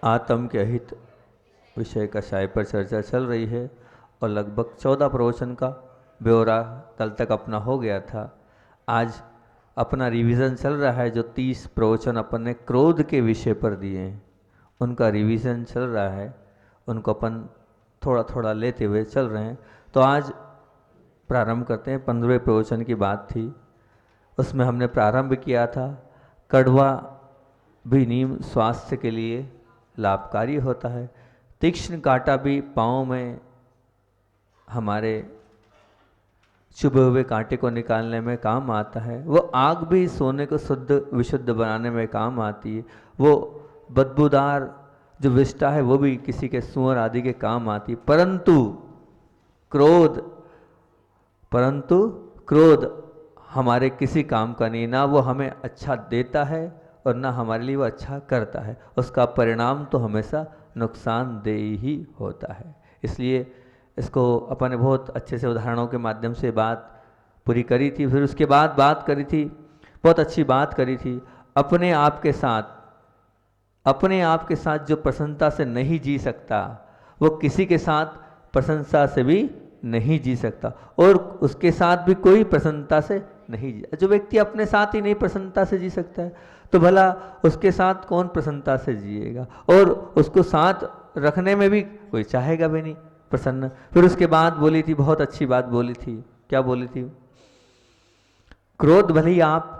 आत्म के अहित विषय का शाय पर चर्चा चल रही है और लगभग 14 प्रवचन का ब्यौरा कल तक अपना हो गया था। आज अपना रिवीजन चल रहा है। जो 30 प्रवचन अपन ने क्रोध के विषय पर दिए हैं उनका रिवीजन चल रहा है, उनको अपन थोड़ा थोड़ा लेते हुए चल रहे हैं। तो आज प्रारंभ करते हैं। 15वें प्रवचन की बात थी, उसमें हमने प्रारंभ किया था कड़वा भी नीम स्वास्थ्य के लिए लाभकारी होता है। तीक्ष्ण कांटा भी पाँव में हमारे चुभे हुए कांटे को निकालने में काम आता है। वो आग भी सोने को शुद्ध विशुद्ध बनाने में काम आती है। वो बदबूदार जो विष्ठा है वो भी किसी के सुअर आदि के काम आती है। परंतु क्रोध हमारे किसी काम का नहीं, ना वो हमें अच्छा देता है और ना हमारे लिए वो अच्छा करता है। उसका परिणाम तो हमेशा नुकसानदेह ही होता है। इसलिए इसको अपन ने बहुत अच्छे से उदाहरणों के माध्यम से बात पूरी करी थी। फिर उसके बाद बात करी थी, बहुत अच्छी बात करी थी, अपने आप के साथ जो प्रसन्नता से नहीं जी सकता वो किसी के साथ प्रशंसा से भी नहीं जी सकता, और उसके साथ भी कोई प्रसन्नता से नहीं जी। जो व्यक्ति अपने साथ ही नहीं प्रसन्नता से जी सकता है तो भला उसके साथ कौन प्रसन्नता से जिएगा, और उसको साथ रखने में भी कोई चाहेगा भी नहीं प्रसन्न। फिर उसके बाद बोली थी, बहुत अच्छी बात बोली थी। क्या बोली थी? क्रोध भले ही आप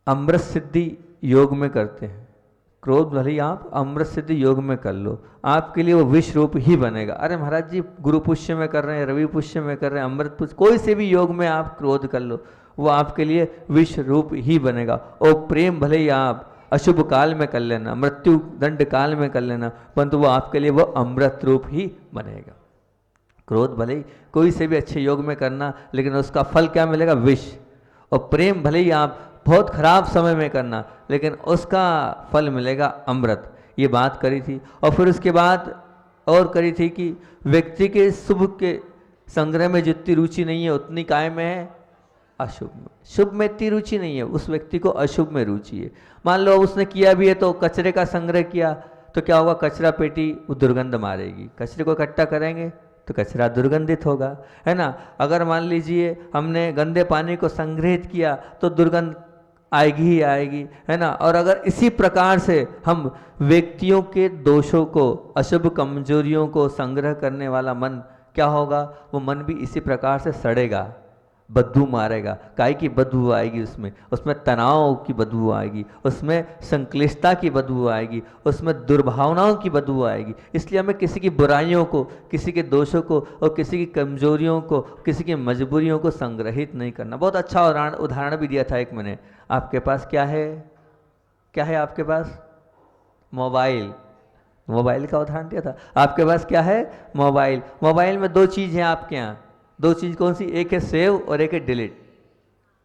अमृत सिद्धि योग में करते हैं, क्रोध भले ही आप अमृत सिद्धि योग में कर लो, आपके लिए वो विष रूप ही बनेगा। अरे महाराज जी, गुरु पुष्य में कर रहे हैं, रवि पुष्य में कर रहे हैं, अमृत पुष्य, कोई से भी योग में आप क्रोध कर लो, वो आपके लिए विष रूप ही बनेगा। और प्रेम भले ही आप अशुभ काल में कर लेना, मृत्यु दंड काल में कर लेना, परंतु वो आपके लिए वो अमृत रूप ही बनेगा। क्रोध भले ही कोई से भी अच्छे योग में करना, लेकिन उसका फल क्या मिलेगा? विष। और प्रेम भले ही आप बहुत खराब समय में करना, लेकिन उसका फल मिलेगा अमृत। ये बात करी थी। और फिर उसके बाद और करी थी कि व्यक्ति के शुभ के संग्रह में जितनी रुचि नहीं है उतनी काय में है? अशुभ में। शुभ में इतनी रुचि नहीं है, उस व्यक्ति को अशुभ में रुचि है। मान लो उसने किया भी है तो कचरे का संग्रह किया तो क्या होगा? कचरा पेटी दुर्गंध मारेगी। कचरे को इकट्ठा करेंगे तो कचरा दुर्गंधित होगा, है ना। अगर मान लीजिए हमने गंदे पानी को संग्रहित किया तो दुर्गंध आएगी ही आएगी, है ना। और अगर इसी प्रकार से हम व्यक्तियों के दोषों को, अशुभ कमजोरियों को संग्रह करने वाला मन क्या होगा? वो मन भी इसी प्रकार से सड़ेगा, बदबू मारेगा। काय की बदबू आएगी? उसमें तनाव की बदबू आएगी, उसमें संक्लिष्टता की बदबू आएगी, उसमें दुर्भावनाओं की बदबू आएगी। इसलिए हमें किसी की बुराइयों को, किसी के दोषों को और किसी की कमजोरियों को, किसी की मजबूरियों को संग्रहित नहीं करना। बहुत अच्छा उदाहरण भी दिया था एक मैंने। आपके पास क्या है? क्या है आपके पास? मोबाइल का उदाहरण दिया था। आपके पास क्या है? मोबाइल। मोबाइल में दो चीज़ हैं आपके यहाँ। दो चीज कौन सी? एक है सेव और एक है डिलीट।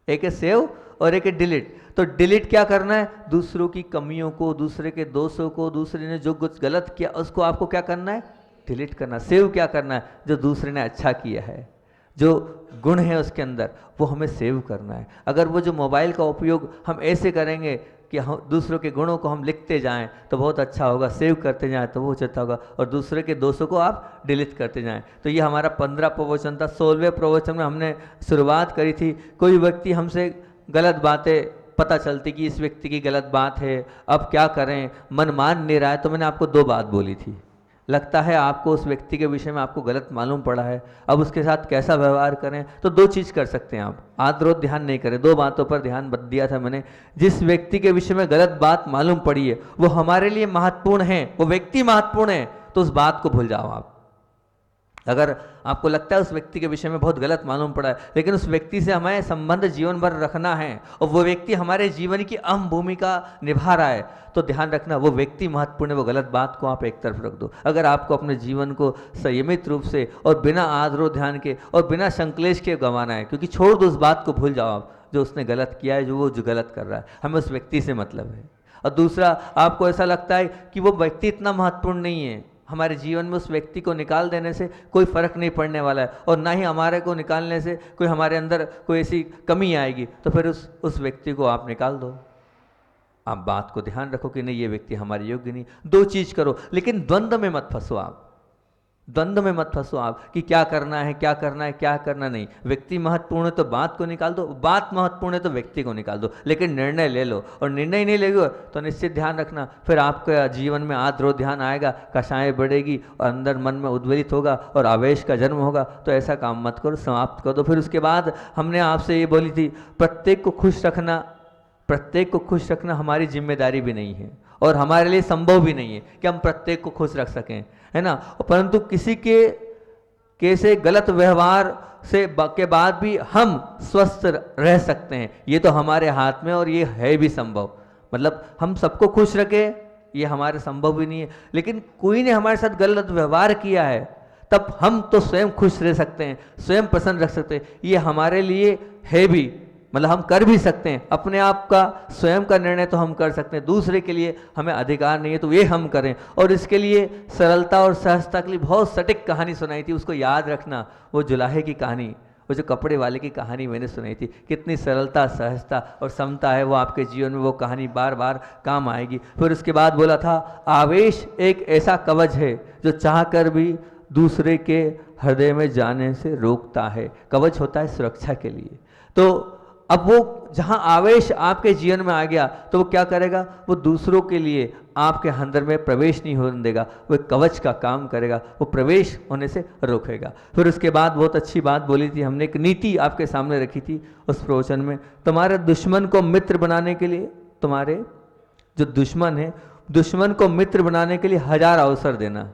एक है सेव और एक है डिलीट। तो डिलीट क्या करना है? दूसरों की कमियों को, दूसरे के दोषों को, दूसरे ने जो कुछ गलत किया उसको आपको क्या करना है? डिलीट करना। सेव क्या करना है? जो दूसरे ने अच्छा किया है, जो गुण है उसके अंदर, वो हमें सेव करना है। अगर वो जो मोबाइल का उपयोग हम ऐसे करेंगे कि हम दूसरों के गुणों को हम लिखते जाएं तो बहुत अच्छा होगा, सेव करते जाएं तो बहुत अच्छा होगा, और दूसरे के दोषों को आप डिलीट करते जाएं। तो ये हमारा 15 प्रवचन था। 16वें प्रवचन में हमने शुरुआत करी थी, कोई व्यक्ति हमसे गलत बातें पता चलती कि इस व्यक्ति की गलत बात है, अब क्या करें, मन मान नहीं रहा है। तो मैंने आपको 2 बात बोली थी। लगता है आपको उस व्यक्ति के विषय में आपको गलत मालूम पड़ा है, अब उसके साथ कैसा व्यवहार करें? तो 2 चीज़ कर सकते हैं आप, आद्रोत ध्यान नहीं करें। 2 बातों पर ध्यान दिया था मैंने। जिस व्यक्ति के विषय में गलत बात मालूम पड़ी है वो हमारे लिए महत्वपूर्ण है, वो व्यक्ति महत्वपूर्ण है, तो उस बात को भूल जाओ आप। अगर आपको लगता है उस व्यक्ति के विषय में बहुत गलत मालूम पड़ा है, लेकिन उस व्यक्ति से हमें संबंध जीवन भर रखना है और वो व्यक्ति हमारे जीवन की अहम भूमिका निभा रहा है, तो ध्यान रखना वो व्यक्ति महत्वपूर्ण है, वो गलत बात को आप एक तरफ रख दो। अगर आपको अपने जीवन को संयमित रूप से और बिना आदरो ध्यान के और बिना संक्लेश के गंवाना है, क्योंकि छोड़ दो उस बात को, भूल जाओ आप जो उसने गलत किया है, जो गलत कर रहा है, हमें उस व्यक्ति से मतलब है। और दूसरा, आपको ऐसा लगता है कि वो व्यक्ति इतना महत्वपूर्ण नहीं है, हमारे जीवन में उस व्यक्ति को निकाल देने से कोई फर्क नहीं पड़ने वाला है, और ना ही हमारे को निकालने से कोई हमारे अंदर कोई ऐसी कमी आएगी, तो फिर उस व्यक्ति को आप निकाल दो। आप बात को ध्यान रखो कि नहीं ये व्यक्ति हमारे योग्य नहीं। दो चीज करो, लेकिन द्वंद्व में मत फंसो आप, द्वंद्व में मत फंसो आप कि क्या करना है क्या करना है क्या करना नहीं। व्यक्ति महत्वपूर्ण है तो बात को निकाल दो, बात महत्वपूर्ण है तो व्यक्ति को निकाल दो, लेकिन निर्णय ले लो। और निर्णय नहीं लेगे तो निश्चित ध्यान रखना फिर आपके जीवन में आद्रो ध्यान आएगा, कषाय बढ़ेगी और अंदर मन में उद्वेलित होगा और आवेश का जन्म होगा। तो ऐसा काम मत करो, समाप्त कर दो। फिर उसके बाद हमने आपसे ये बोली थी, प्रत्येक को खुश रखना, प्रत्येक को खुश रखना हमारी जिम्मेदारी भी नहीं है और हमारे लिए संभव भी नहीं है कि हम प्रत्येक को खुश रख सकें, है ना। परंतु किसी के से गलत व्यवहार से के बाद भी हम स्वस्थ रह सकते हैं, ये तो हमारे हाथ में और ये है भी संभव। मतलब हम सबको खुश रखें ये हमारे संभव भी नहीं है, लेकिन कोई ने हमारे साथ गलत व्यवहार किया है तब हम तो स्वयं खुश रह सकते हैं, स्वयं प्रसन्न रख सकते हैं, ये हमारे लिए है भी। मतलब हम कर भी सकते हैं, अपने आप का स्वयं का निर्णय तो हम कर सकते हैं, दूसरे के लिए हमें अधिकार नहीं है तो ये हम करें। और इसके लिए सरलता और सहजता के लिए बहुत सटीक कहानी सुनाई थी, उसको याद रखना। वो जुलाहे की कहानी, वो जो कपड़े वाले की कहानी मैंने सुनाई थी, कितनी सरलता सहजता और समता है वो आपके जीवन में, वो कहानी बार बार काम आएगी। फिर उसके बाद बोला था, आवेश एक ऐसा कवच है जो चाह कर भी दूसरे के हृदय में जाने से रोकता है। कवच होता है सुरक्षा के लिए। तो अब वो जहां आवेश आपके जीवन में आ गया तो वो क्या करेगा, वो दूसरों के लिए आपके अंदर में प्रवेश नहीं होने देगा, वो कवच का काम करेगा, वो प्रवेश होने से रोकेगा। फिर उसके बाद बहुत अच्छी बात बोली थी हमने, एक नीति आपके सामने रखी थी उस प्रवचन में, तुम्हारे दुश्मन को मित्र बनाने के लिए, तुम्हारे जो दुश्मन है, दुश्मन को मित्र बनाने के लिए 1000 अवसर देना,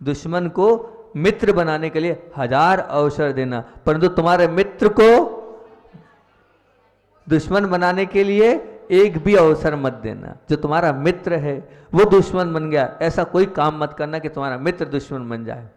दुश्मन को मित्र बनाने के लिए 1000 अवसर देना, परंतु तुम्हारे मित्र को दुश्मन बनाने के लिए एक भी अवसर मत देना। जो तुम्हारा मित्र है वो दुश्मन बन गया, ऐसा कोई काम मत करना कि तुम्हारा मित्र दुश्मन बन जाए।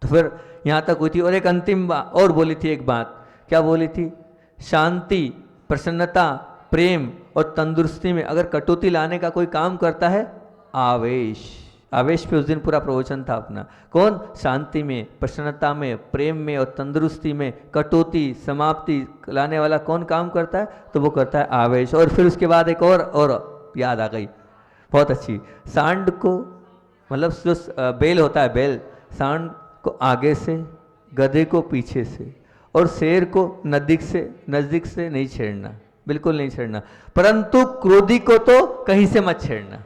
तो फिर यहाँ तक हुई थी। और एक अंतिम बात और बोली थी, एक बात क्या बोली थी, शांति, प्रसन्नता, प्रेम और तंदुरुस्ती में अगर कटौती लाने का कोई काम करता है, आवेश, आवेश पे उस दिन पूरा प्रवचन था अपना। कौन? शांति में, प्रसन्नता में, प्रेम में और तंदुरुस्ती में कटौती समाप्ति लाने वाला कौन काम करता है? तो वो करता है आवेश। और फिर उसके बाद एक और याद आ गई, बहुत अच्छी। सांड को, मतलब जो बैल होता है, बैल, सांड को आगे से, गधे को पीछे से और शेर को नजदीक से नहीं छेड़ना, बिल्कुल नहीं छेड़ना, परंतु क्रोधी को तो कहीं से मत छेड़ना।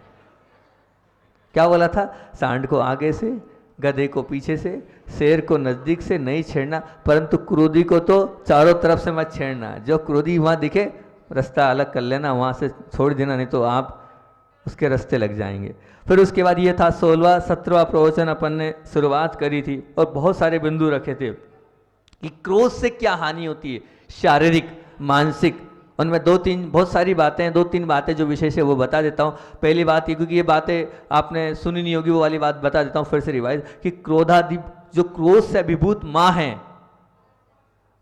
क्या बोला था? सांड को आगे से, गधे को पीछे से, शेर को नजदीक से नहीं छेड़ना, परंतु क्रोधी को तो चारों तरफ से मत छेड़ना। जो क्रोधी वहां दिखे रास्ता अलग कर लेना, वहां से छोड़ देना, नहीं तो आप उसके रास्ते लग जाएंगे। फिर उसके बाद ये था 16वां 17वां प्रवचन अपन ने शुरुआत करी थी और बहुत सारे बिंदु रखे थे कि क्रोध से क्या हानि होती है, शारीरिक, मानसिक। उनमें बहुत सारी बातें, 2-3 बातें जो विशेष है वो बता देता हूँ। पहली बात ये, क्योंकि ये बातें आपने सुनी नहीं होगी, वो वाली बात बता देता हूँ फिर से रिवाइज, कि क्रोधादि, जो क्रोध से अभिभूत माँ है,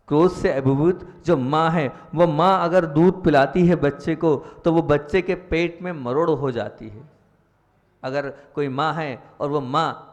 क्रोध से अभिभूत जो माँ है, वो माँ अगर दूध पिलाती है बच्चे को तो वो बच्चे के पेट में मरोड़ हो जाती है। अगर कोई माँ है और वो माँ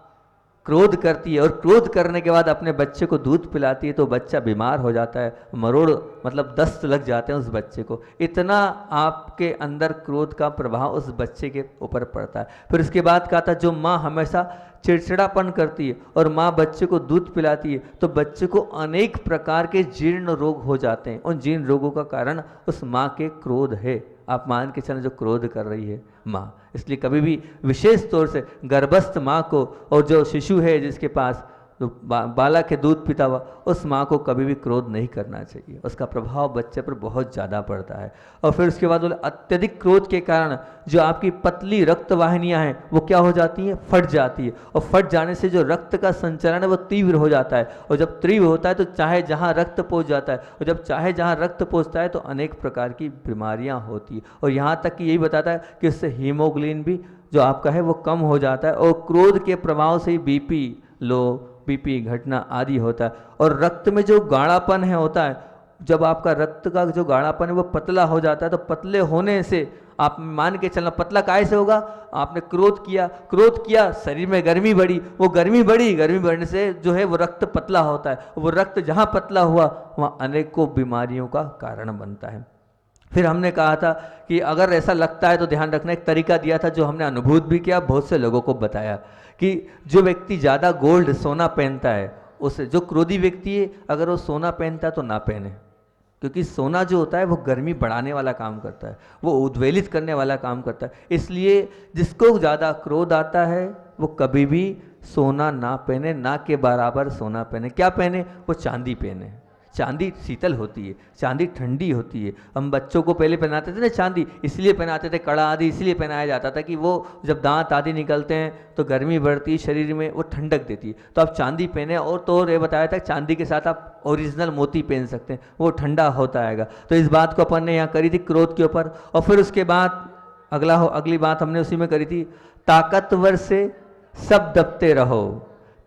क्रोध करती है और क्रोध करने के बाद अपने बच्चे को दूध पिलाती है तो बच्चा बीमार हो जाता है, मरोड़ मतलब दस्त लग जाते हैं उस बच्चे को। इतना आपके अंदर क्रोध का प्रभाव उस बच्चे के ऊपर पड़ता है। फिर उसके बाद कहा था, जो माँ हमेशा चिड़चिड़ापन करती है और माँ बच्चे को दूध पिलाती है तो बच्चे को अनेक प्रकार के जीर्ण रोग हो जाते हैं। उन जीर्ण रोगों का कारण उस माँ के क्रोध है। आप मान के चलें जो क्रोध कर रही है माँ। इसलिए कभी भी विशेष तौर से गर्भस्थ माँ को और जो शिशु है जिसके पास तो बालक है दूध पीता हुआ, उस माँ को कभी भी क्रोध नहीं करना चाहिए, उसका प्रभाव बच्चे पर बहुत ज़्यादा पड़ता है। और फिर उसके बाद बोले, अत्यधिक क्रोध के कारण जो आपकी पतली रक्त वाहिनियाँ हैं वो क्या हो जाती हैं? फट जाती है। और फट जाने से जो रक्त का संचरण है वो तीव्र हो जाता है, और जब तीव्र होता है तो चाहे जहाँ रक्त पहुँच जाता है, और जब चाहे जहाँ रक्त पहुँचता है तो अनेक प्रकार की बीमारियाँ होती है। और यहाँ तक कि यही बताता है कि उससे हीमोग्लोबिन भी जो आपका है वो कम हो जाता है, और क्रोध के प्रभाव से ही बीपी लो, बीपी घटना आदि होता है। और रक्त में जो गाढ़ापन है होता है, जब आपका रक्त का जो गाढ़ापन है वो पतला हो जाता है, तो पतले होने से आप मान के चलना, पतला काहे से होगा? आपने क्रोध किया, शरीर में गर्मी बढ़ी, वो गर्मी बढ़ने से जो है वो रक्त पतला होता है। वो रक्त जहाँ पतला हुआ वहाँ अनेकों बीमारियों का कारण बनता है। फिर हमने कहा था कि अगर ऐसा लगता है तो ध्यान रखना, एक तरीका दिया था जो हमने अनुभूत भी किया, बहुत से लोगों को बताया कि जो व्यक्ति ज़्यादा गोल्ड सोना पहनता है, उसे, जो क्रोधी व्यक्ति है, अगर वो सोना पहनता है तो ना पहने, क्योंकि सोना जो होता है वो गर्मी बढ़ाने वाला काम करता है, वो उद्वेलित करने वाला काम करता है। इसलिए जिसको ज़्यादा क्रोध आता है वो कभी भी सोना ना पहने, ना के बराबर सोना पहने। क्या पहने? वो चांदी पहने। चांदी शीतल होती है, चांदी ठंडी होती है। हम बच्चों को पहले पहनाते थे ना चांदी, इसलिए पहनाते थे, कड़ा आदि इसलिए पहनाया जाता था कि वो जब दांत आदि निकलते हैं तो गर्मी बढ़ती है शरीर में, वो ठंडक देती है। तो आप चांदी पहने, और तो और ये बताया था चांदी के साथ आप ओरिजिनल मोती पहन सकते हैं, वो ठंडा होता आएगा। तो इस बात को अपन ने यहाँ करी थी क्रोध के ऊपर। और फिर उसके बाद अगली बात हमने उसी में करी थी, ताकतवर से सब दबते रहो,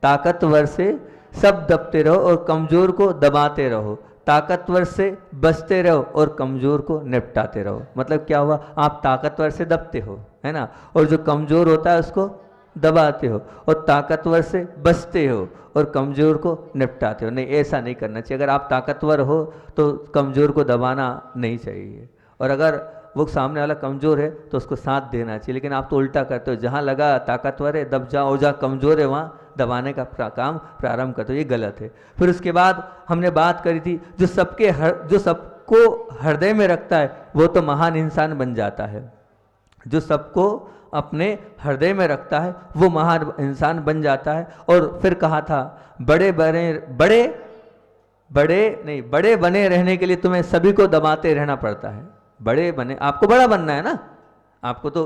ताकतवर से सब दबते रहो और कमजोर को दबाते रहो, ताकतवर से बचते रहो और कमजोर को निपटाते रहो। मतलब क्या हुआ? आप ताकतवर से दबते हो, है ना, और जो कमजोर होता है उसको दबाते हो, और ताकतवर से बचते हो और कमजोर को निपटाते हो। नहीं, ऐसा नहीं करना चाहिए। अगर आप ताकतवर हो तो कमजोर को दबाना नहीं चाहिए, और अगर वो सामने वाला कमजोर है तो उसको साथ देना चाहिए। लेकिन आप तो उल्टा करते हो, जहाँ लगा ताकतवर है दब जाओ, और जहाँ कमजोर है वहाँ दबाने का काम प्रारंभ करते हो, ये गलत है। फिर उसके बाद हमने बात करी थी, जो सबको हृदय में रखता है वो तो महान इंसान बन जाता है। जो सबको अपने हृदय में रखता है वो महान इंसान बन जाता है। और फिर कहा था, बड़े बने रहने के लिए तुम्हें सभी को दबाते रहना पड़ता है। बड़े बने, आपको बड़ा बनना है ना, आपको तो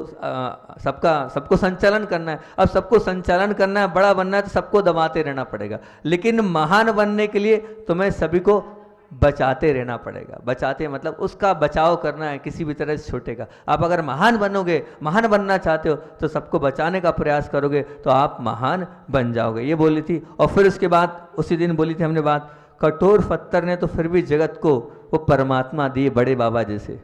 सबको संचालन करना है। अब सबको संचालन करना है, बड़ा बनना है, तो सबको दबाते रहना पड़ेगा। लेकिन महान बनने के लिए तुम्हें सभी को बचाते रहना पड़ेगा। बचाते मतलब उसका बचाव करना है किसी भी तरह से छोटे का। आप अगर महान बनोगे, महान बनना चाहते हो, तो सबको बचाने का प्रयास करोगे तो आप महान बन जाओगे, ये बोली थी। और फिर उसके बाद उसी दिन बोली थी हमने बात, कठोर पत्थर ने तो फिर भी जगत को वो परमात्मा दिए, बड़े बाबा जैसे।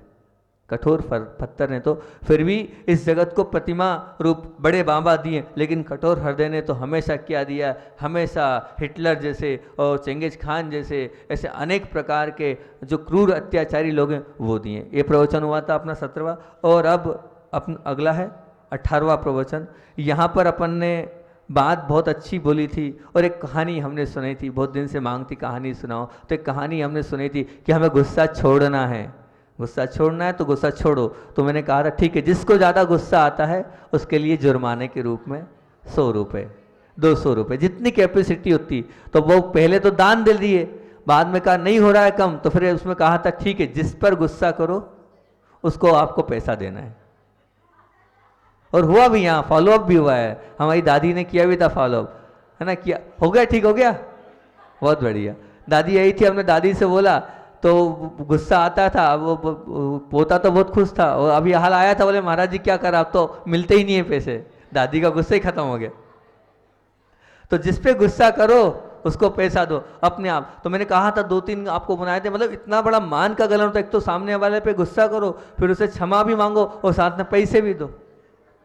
कठोर पत्थर ने तो फिर भी इस जगत को प्रतिमा रूप बड़े बाबा दिए, लेकिन कठोर हृदय ने तो हमेशा क्या दिया? हमेशा हिटलर जैसे और चंगेज खान जैसे ऐसे अनेक प्रकार के जो क्रूर अत्याचारी लोग हैं वो दिए। ये प्रवचन हुआ था अपना 17वां, और अब अगला है 18वां प्रवचन। यहाँ पर अपन ने बात बहुत अच्छी बोली थी, और एक कहानी हमने सुनाई थी, बहुत दिन से मांगती कहानी सुनाओ, तो एक कहानी हमने सुनी थी कि हमें गुस्सा छोड़ना है। गुस्सा छोड़ना है तो गुस्सा छोड़ो। तो मैंने कहा था ठीक है, जिसको ज़्यादा गुस्सा आता है उसके लिए जुर्माने के रूप में 100 रुपये, 200 रुपये, जितनी कैपेसिटी होती। तो वो पहले तो दान दे दिए, बाद में कहा नहीं हो रहा है कम, तो फिर उसमें कहा था ठीक है, जिस पर गुस्सा करो उसको आपको पैसा देना है। और हुआ भी, यहाँ फॉलोअप भी हुआ है, हमारी दादी ने किया भी था फॉलोअप, है ना, किया, हो गया, ठीक हो गया, बहुत बढ़िया। दादी आई थी, हमने दादी से बोला तो गुस्सा आता था, वो पोता तो बहुत खुश था, और अभी हाल आया था, बोले महाराज जी क्या करा, अब तो मिलते ही नहीं है पैसे। दादी का गुस्सा ही खत्म हो गया। तो जिस पे गुस्सा करो उसको पैसा दो अपने आप। तो मैंने कहा था 2-3 आपको बनाए थे, मतलब इतना बड़ा मान का गलन होता है। एक तो सामने वाले पे गुस्सा करो, फिर उसे क्षमा भी मांगो और साथ में पैसे भी दो,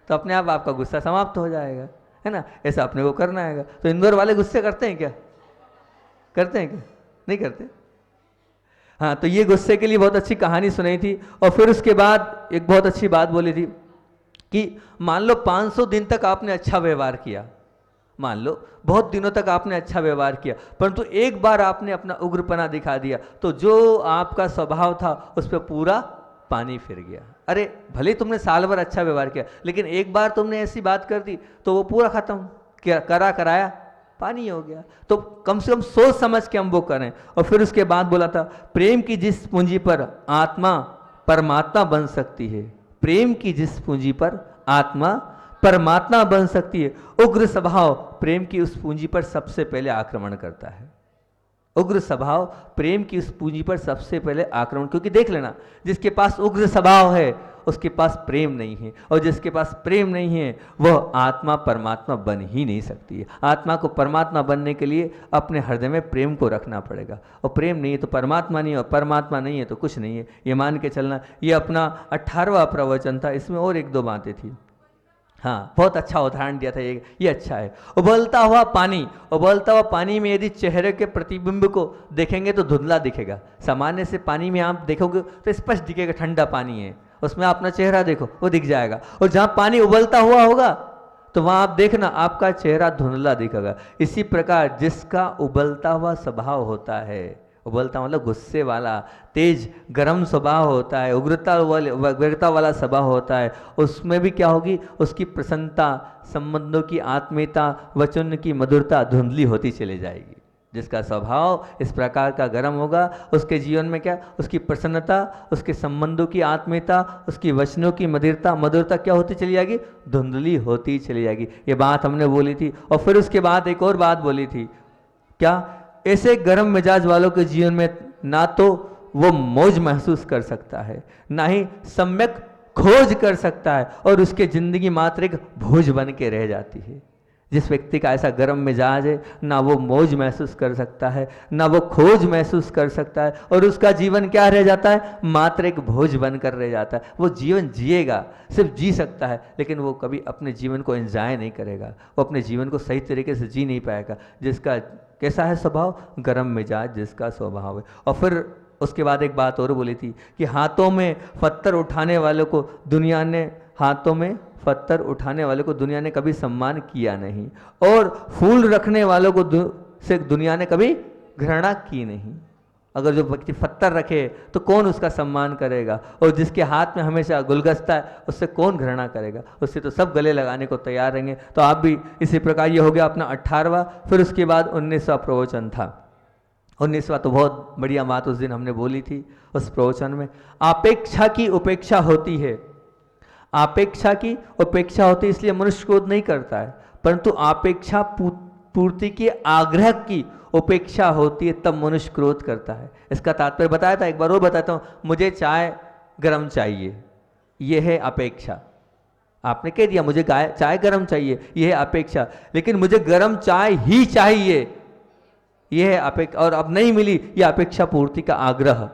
तो अपने आप आपका गुस्सा समाप्त हो जाएगा, है ना। ऐसा अपने को करना है। तो इंदौर वाले गुस्से करते हैं क्या? करते हैं क्या? नहीं करते। हाँ, तो ये गुस्से के लिए बहुत अच्छी कहानी सुनाई थी। और फिर उसके बाद एक बहुत अच्छी बात बोली थी कि मान लो 500 दिन तक आपने अच्छा व्यवहार किया, मान लो बहुत दिनों तक आपने अच्छा व्यवहार किया, परंतु एक बार आपने अपना उग्रपना दिखा दिया, तो जो आपका स्वभाव था उस पर पूरा पानी फिर गया। अरे भले तुमने साल भर अच्छा व्यवहार किया, लेकिन एक बार तुमने ऐसी बात कर दी तो वो पूरा खत्म, कराया पानी हो गया। तो कम से कम सोच समझ के हम वो करें। और फिर उसके बाद बोला था, प्रेम की जिस पूंजी पर आत्मा परमात्मा बन सकती है, प्रेम की जिस पूंजी पर आत्मा परमात्मा बन सकती है, उग्र स्वभाव प्रेम की उस पूंजी पर सबसे पहले आक्रमण करता है। उग्र स्वभाव प्रेम की उस पूंजी पर सबसे पहले आक्रमण, क्योंकि देख लेना, जिसके पास उग्र स्वभाव है उसके पास प्रेम नहीं है, और जिसके पास प्रेम नहीं है वह आत्मा परमात्मा बन ही नहीं सकती है। आत्मा को परमात्मा बनने के लिए अपने हृदय में प्रेम को रखना पड़ेगा, और प्रेम नहीं है तो परमात्मा नहीं है, और परमात्मा नहीं है तो कुछ नहीं है, ये मान के चलना। ये अपना 18वां प्रवचन था, इसमें और 1-2 बातें थी। हाँ, बहुत अच्छा उदाहरण दिया था ये अच्छा है। उबलता हुआ पानी, उबलता हुआ पानी में यदि चेहरे के प्रतिबिंब को देखेंगे तो धुंधला दिखेगा। सामान्य से पानी में आप देखोगे तो स्पष्ट दिखेगा, ठंडा पानी है, उसमें अपना चेहरा देखो वो दिख जाएगा। और जहाँ पानी उबलता हुआ होगा तो वहाँ आप देखना आपका चेहरा धुंधला दिखेगा। इसी प्रकार जिसका उबलता हुआ स्वभाव होता है, उबलता मतलब गुस्से वाला, तेज गरम स्वभाव होता है, उग्रता वाला स्वभाव होता है, उसमें भी क्या होगी, उसकी प्रसन्नता, संबंधों की आत्मीयता, वचन की मधुरता धुंधली होती चली जाएगी। जिसका स्वभाव इस प्रकार का गर्म होगा उसके जीवन में क्या, उसकी प्रसन्नता, उसके संबंधों की आत्मीयता, उसकी वचनों की मधुरता क्या होती चली जाएगी, धुंधली होती चली जाएगी। ये बात हमने बोली थी। और फिर उसके बाद एक और बात बोली थी, क्या, ऐसे गर्म मिजाज वालों के जीवन में ना तो वो मौज महसूस कर सकता है, ना ही सम्यक खोज कर सकता है, और उसके जिंदगी मात्र एक भोज बन के रह जाती है। जिस व्यक्ति का ऐसा गर्म मिजाज है, ना वो मौज महसूस कर सकता है, ना वो खोज महसूस कर सकता है, और उसका जीवन क्या रह जाता है, मात्र एक भोज बनकर रह जाता है। वो जीवन जिएगा, सिर्फ जी सकता है, लेकिन वो कभी अपने जीवन को एंजॉय नहीं करेगा, वो अपने जीवन को सही तरीके से जी नहीं पाएगा। जिसका कैसा है स्वभाव, गर्म मिजाज जिसका स्वभाव है। और फिर उसके बाद एक बात और बोली थी कि हाथों में पत्थर उठाने वालों को दुनिया ने, हाथों में पत्थर उठाने वालों को दुनिया ने कभी सम्मान किया नहीं, और फूल रखने वालों को से दुनिया ने कभी घृणा की नहीं। अगर जो व्यक्ति पत्थर रखे तो कौन उसका सम्मान करेगा, और जिसके हाथ में हमेशा गुलगस्ता है उससे कौन घृणा करेगा, उससे तो सब गले लगाने को तैयार रहेंगे। तो आप भी इसी प्रकार, ये हो गया अपना 18वां। फिर उसके बाद 19वां प्रवचन था। 19वां तो बहुत बढ़िया बात उस दिन हमने बोली थी उस प्रवचन में। अपेक्षा की उपेक्षा होती है, अपेक्षा की उपेक्षा होती है, इसलिए मनुष्य क्रोध नहीं करता है, परंतु अपेक्षा पूर्ति के आग्रह की उपेक्षा होती है तब मनुष्य क्रोध करता है। इसका तात्पर्य बताया था, एक बार और बताता हूँ। मुझे चाय गरम चाहिए, यह है अपेक्षा। आपने कह दिया मुझे चाय गरम चाहिए, यह है अपेक्षा। लेकिन मुझे गरम चाय ही चाहिए, यह है अपेक्षा। और अब नहीं मिली, यह अपेक्षा पूर्ति का आग्रह।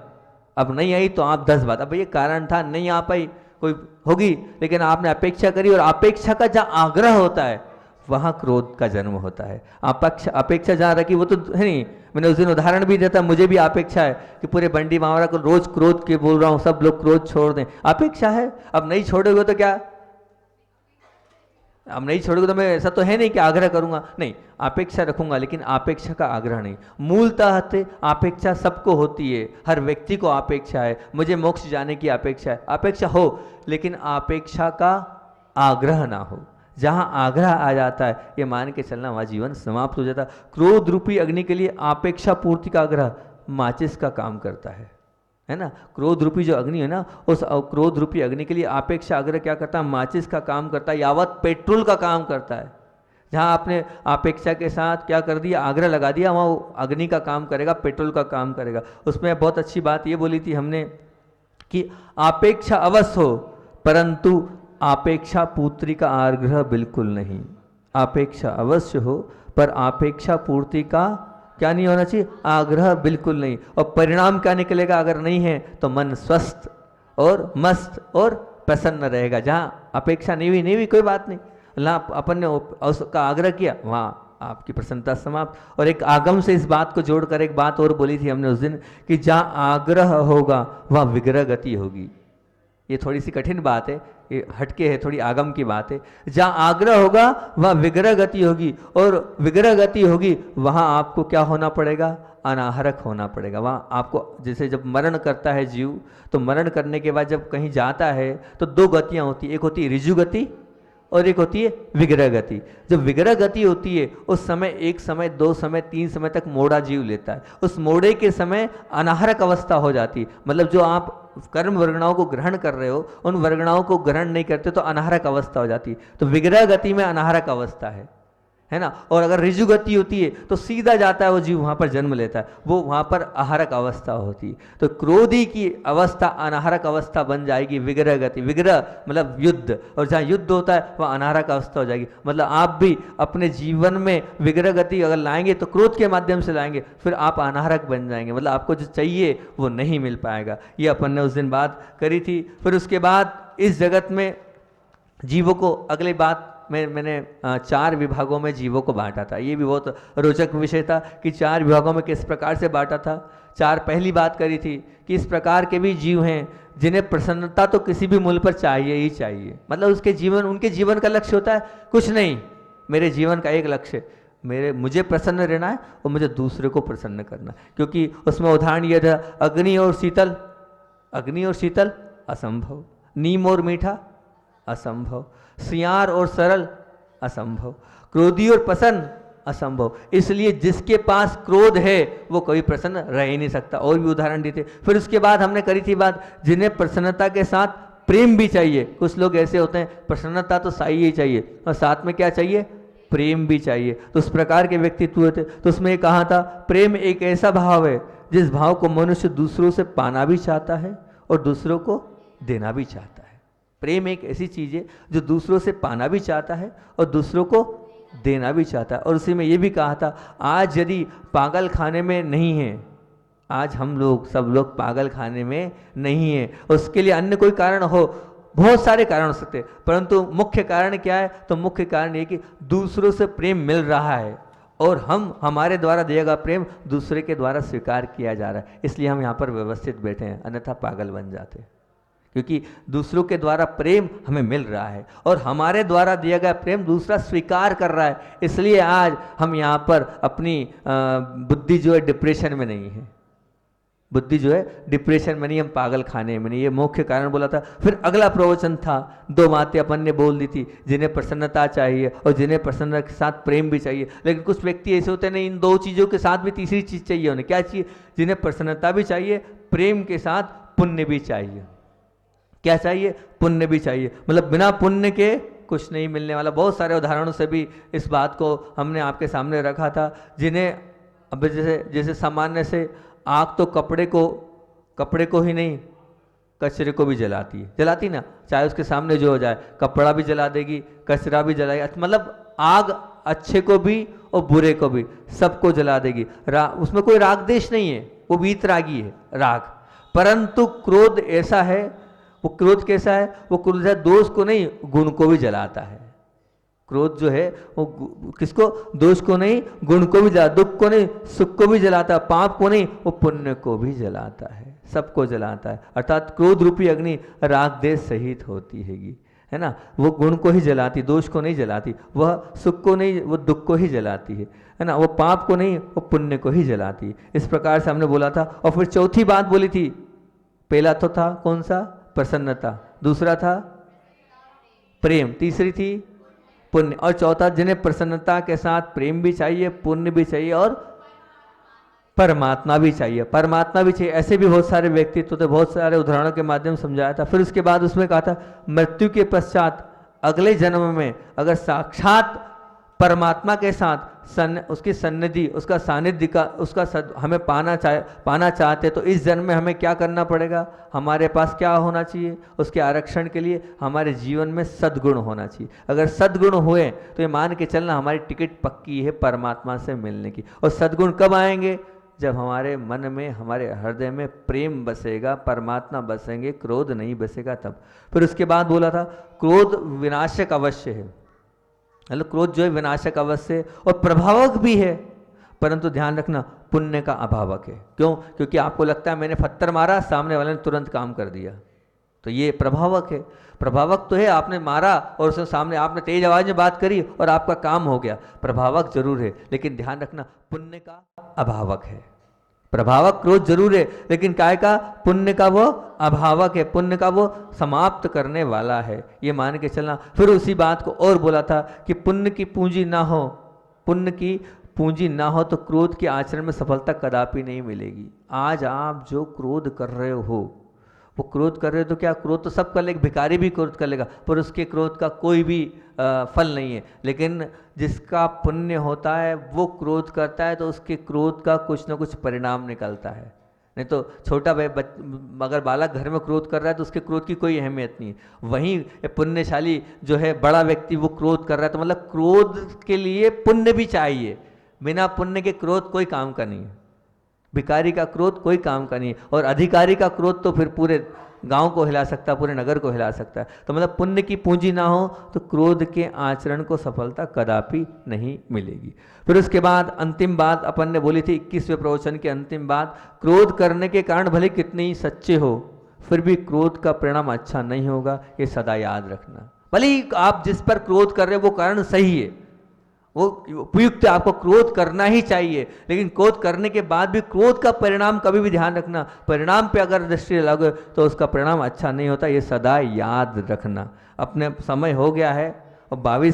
अब नहीं आई तो आप 10 बात, अब ये कारण था नहीं आ पाई, कोई होगी, लेकिन आपने अपेक्षा करी, और अपेक्षा का जहाँ आग्रह होता है वहाँ क्रोध का जन्म होता है। अपेक्षा जहाँ रखी वो तो है नहीं। मैंने उस दिन उदाहरण भी दिया था, मुझे भी अपेक्षा है कि पूरे बंडी मावरा को रोज क्रोध के बोल रहा हूँ, सब लोग क्रोध छोड़ दें, अपेक्षा है। अब नहीं छोड़ोगे तो क्या, अब नहीं छोड़ोगे तो मैं ऐसा तो है नहीं कि आग्रह करूंगा, नहीं, अपेक्षा रखूंगा, लेकिन अपेक्षा का आग्रह नहीं। मूलतः अपेक्षा सबको होती है, हर व्यक्ति को अपेक्षा है, मुझे मोक्ष जाने की अपेक्षा है, अपेक्षा हो, लेकिन अपेक्षा का आग्रह ना हो। जहां आग्रह आ जाता है, ये मान के चलना, वहां जीवन समाप्त हो जाता है। क्रोध रूपी अग्नि के लिए अपेक्षा पूर्ति का आग्रह माचिस का काम करता है ना। क्रोध रूपी जो अग्नि है ना, उस क्रोध रूपी अग्नि के लिए अपेक्षा आग्रह क्या करता है, माचिस का काम करता है, यावत पेट्रोल का काम करता है। जहाँ आपने अपेक्षा के साथ क्या कर दिया, आग्रह लगा दिया, वहाँ वो अग्नि का काम करेगा, पेट्रोल का काम करेगा। उसमें बहुत अच्छी बात ये बोली थी हमने कि अपेक्षा अवश्य हो, परंतु अपेक्षा पूर्ति का आग्रह बिल्कुल नहीं। अपेक्षा अवश्य हो पर अपेक्षा पूर्ति का क्या नहीं होना चाहिए, आग्रह बिल्कुल नहीं। और परिणाम क्या निकलेगा, अगर नहीं है तो मन स्वस्थ और मस्त और प्रसन्न रहेगा। जहाँ अपेक्षा नहीं हुई कोई बात नहीं, अल्लाह अपन ने उसका आग्रह किया, वहाँ आपकी प्रसन्नता समाप्त। और एक आगम से इस बात को जोड़कर एक बात और बोली थी हमने उस दिन कि जहाँ आग्रह होगा वहाँ विग्रह गति होगी। ये थोड़ी सी कठिन बात है, ये हटके है, थोड़ी आगम की बात है। जहाँ आग्रह होगा वहाँ विग्रह गति होगी, और विग्रह गति होगी वहाँ आपको क्या होना पड़ेगा, अनाहरक होना पड़ेगा। वहाँ आपको, जैसे जब मरण करता है जीव, तो मरण करने के बाद जब कहीं जाता है तो 2 गतियाँ होती है, एक होती है ऋजु गति और एक होती है विग्रह गति। जब विग्रह गति होती है उस समय 1 समय 2 समय 3 समय तक मोड़ा जीव लेता है। उस मोड़े के समय अनाहरक अवस्था हो जाती है, मतलब जो आप कर्म वर्गणाओं को ग्रहण कर रहे हो उन वर्गणाओं को ग्रहण नहीं करते तो अनाहरक अवस्था हो जाती है। तो विग्रह गति में अनाहरक अवस्था है ना। और अगर ऋजु गति होती है तो सीधा जाता है वो जीव, वहाँ पर जन्म लेता है, वो वहाँ पर आहारक अवस्था होती है। तो क्रोधी की अवस्था अनाहरक अवस्था बन जाएगी विग्रह गति। विग्रह मतलब युद्ध, और जहाँ युद्ध होता है वह अनाहरक अवस्था हो जाएगी। मतलब आप भी अपने जीवन में विग्रह गति अगर लाएंगे तो क्रोध के माध्यम से लाएंगे, फिर आप अनाहरक बन जाएंगे, मतलब आपको जो चाहिए वो नहीं मिल पाएगा। ये अपन ने उस दिन बात करी थी। फिर उसके बाद इस जगत में जीवों को, अगली बात मैंने 4 विभागों में जीवों को बांटा था। ये भी बहुत रोचक विषय था कि 4 विभागों में किस प्रकार से बांटा था। 4 पहली बात करी थी कि इस प्रकार के भी जीव हैं जिन्हें प्रसन्नता तो किसी भी मूल्य पर चाहिए ही चाहिए। मतलब उनके जीवन का लक्ष्य होता है कुछ नहीं, मेरे जीवन का एक लक्ष्य, मुझे प्रसन्न रहना है और मुझे दूसरे को प्रसन्न करना। क्योंकि उसमें उदाहरण यह था, अग्नि और शीतल असंभव, नीम और मीठा असंभव, सियार और सरल असंभव, क्रोधी और प्रसन्न असंभव। इसलिए जिसके पास क्रोध है वो कभी प्रसन्न रह ही नहीं सकता। और भी उदाहरण दिए थे। फिर उसके बाद हमने करी थी बात, जिन्हें प्रसन्नता के साथ प्रेम भी चाहिए। कुछ लोग ऐसे होते हैं, प्रसन्नता तो चाहिए ही चाहिए और साथ में क्या चाहिए, प्रेम भी चाहिए। तो उस प्रकार के व्यक्तित्व थे। तो उसमें ये कहा था, प्रेम एक ऐसा भाव है जिस भाव को मनुष्य दूसरों से पाना भी चाहता है और दूसरों को देना भी चाहता है। प्रेम एक ऐसी चीज है जो दूसरों से पाना भी चाहता है और दूसरों को देना भी चाहता है। और उसी में ये भी कहा था, आज यदि पागल खाने में नहीं है, आज हम लोग सब लोग पागल खाने में नहीं है, उसके लिए अन्य कोई कारण हो, बहुत सारे कारण हो सकते हैं, परंतु मुख्य कारण क्या है, तो मुख्य कारण ये कि दूसरों से प्रेम मिल रहा है और हमारे द्वारा दिया गया प्रेम दूसरे के द्वारा स्वीकार किया जा रहा है। इसलिए हम यहाँ पर व्यवस्थित बैठे हैं, अन्यथा पागल बन जाते हैं। क्योंकि दूसरों के द्वारा प्रेम हमें मिल रहा है और हमारे द्वारा दिया गया प्रेम दूसरा स्वीकार कर रहा है। इसलिए आज हम यहाँ पर अपनी बुद्धि जो है डिप्रेशन में नहीं है, बुद्धि जो है डिप्रेशन में नहीं, हम पागल खाने में नहीं। ये मुख्य कारण बोला था। फिर अगला प्रवचन था, 2 बातें अपन ने बोल दी थी, जिन्हें प्रसन्नता चाहिए और जिन्हें प्रसन्नता के साथ प्रेम भी चाहिए। लेकिन कुछ व्यक्ति ऐसे होते हैं, नहीं, इन 2 चीज़ों के साथ भी तीसरी चीज़ चाहिए उन्हें। क्या चाहिए, जिन्हें प्रसन्नता भी चाहिए, प्रेम के साथ पुण्य भी चाहिए। क्या चाहिए, पुण्य भी चाहिए। मतलब बिना पुण्य के कुछ नहीं मिलने वाला। बहुत सारे उदाहरणों से भी इस बात को हमने आपके सामने रखा था। जिन्हें अब जैसे सामान्य से आग तो कपड़े को ही नहीं, कचरे को भी जलाती ना, चाहे उसके सामने जो हो जाए, कपड़ा भी जला देगी, कचरा भी जलाएगी। मतलब आग अच्छे को भी और बुरे को भी, सबको जला देगी। उसमें कोई राग देश नहीं है, वो वीतरागी है राग। परंतु क्रोध ऐसा है, वो क्रोध कैसा है, वो क्रोध है दोष को नहीं, गुण को भी जलाता है। क्रोध जो है वो किसको, दोष को नहीं, गुण को भी जलाता, दुख को नहीं, सुख को भी जलाता, पाप को नहीं, वो पुण्य को भी जलाता है, सबको जलाता है। अर्थात क्रोध रूपी अग्नि राग देश सहित होती है ना। वो गुण को ही जलाती, दोष को नहीं जलाती, वह सुख को नहीं, वो दुख को ही जलाती है ना। वो पाप को नहीं, वो पुण्य को ही जलाती है। इस प्रकार से हमने बोला था। और फिर चौथी बात बोली थी, पहला तो था कौन सा, प्रसन्नता, दूसरा था प्रेम, तीसरी थी पुण्य, और चौथा, जिन्हें प्रसन्नता के साथ प्रेम भी चाहिए, पुण्य भी चाहिए और परमात्मा भी चाहिए। परमात्मा भी चाहिए। ऐसे भी बहुत सारे व्यक्तित्व थे, बहुत सारे उदाहरणों के माध्यम से समझाया था। फिर उसके बाद उसमें कहा था, मृत्यु के पश्चात अगले जन्म में अगर साक्षात परमात्मा के साथ उसकी सन्निधि, उसका सानिध्य का, हमें पाना चाहते, तो इस जन्म में हमें क्या करना पड़ेगा, हमारे पास क्या होना चाहिए, उसके आरक्षण के लिए हमारे जीवन में सद्गुण होना चाहिए। अगर सद्गुण हुए तो ये मान के चलना हमारी टिकट पक्की है परमात्मा से मिलने की। और सद्गुण कब आएंगे, जब हमारे मन में, हमारे हृदय में प्रेम बसेगा, परमात्मा बसेंगे, क्रोध नहीं बसेगा तब। फिर उसके बाद बोला था, क्रोध विनाशक अवश्य है। मतलब क्रोध जो है विनाशक अवश्य और प्रभावक भी है, परंतु ध्यान रखना पुण्य का अभावक है। क्यों, क्योंकि आपको लगता है मैंने पत्थर मारा, सामने वाले ने तुरंत काम कर दिया, तो ये प्रभावक है। प्रभावक तो है, आपने मारा और उसके सामने आपने तेज आवाज में बात करी और आपका काम हो गया, प्रभावक जरूर है, लेकिन ध्यान रखना पुण्य का अभावक है। प्रभावक क्रोध जरूर है, लेकिन काय का, पुण्य का वो अभावक है, पुण्य का वो समाप्त करने वाला है, ये मान के चलना। फिर उसी बात को और बोला था कि पुण्य की पूंजी ना हो, पुण्य की पूंजी ना हो तो क्रोध के आचरण में सफलता कदापि नहीं मिलेगी। आज आप जो क्रोध कर रहे हो, वो क्रोध कर रहे हो तो क्या, क्रोध तो सब कर लेगा, भिखारी भी क्रोध कर लेगा, पर उसके क्रोध का कोई भी फल नहीं है। लेकिन जिसका पुण्य होता है वो क्रोध करता है तो उसके क्रोध का कुछ ना कुछ परिणाम निकलता है। नहीं तो छोटा अगर बालक घर में क्रोध कर रहा है तो उसके क्रोध की कोई अहमियत नहीं है। वहीं पुण्यशाली जो है बड़ा व्यक्ति वो क्रोध कर रहा है, तो मतलब क्रोध के लिए पुण्य भी चाहिए, बिना पुण्य के क्रोध कोई काम का नहीं है। भिखारी का क्रोध कोई काम का नहीं है, और अधिकारी का क्रोध तो फिर पूरे गांव को हिला सकता है, पूरे नगर को हिला सकता है। तो मतलब पुण्य की पूंजी ना हो तो क्रोध के आचरण को सफलता कदापि नहीं मिलेगी। फिर उसके बाद अंतिम बात अपन ने बोली थी 21वें प्रवचन की अंतिम बात, क्रोध करने के कारण भले कितने ही सच्चे हो फिर भी क्रोध का परिणाम अच्छा नहीं होगा, ये सदा याद रखना। भले ही आप जिस पर क्रोध कर रहे हो वो कारण सही है, वो उपयुक्त है, आपको क्रोध करना ही चाहिए, लेकिन क्रोध करने के बाद भी क्रोध का परिणाम कभी भी ध्यान रखना, परिणाम पे अगर दृष्टि लगे तो उसका परिणाम अच्छा नहीं होता, ये सदा याद रखना। अपने समय हो गया है और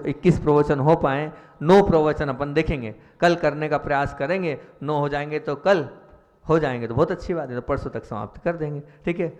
21 प्रवचन हो पाए, 9 प्रवचन अपन देखेंगे, कल करने का प्रयास करेंगे, 9 हो जाएंगे तो कल हो जाएंगे तो बहुत अच्छी बात है, तो परसों तक समाप्त कर देंगे, ठीक है।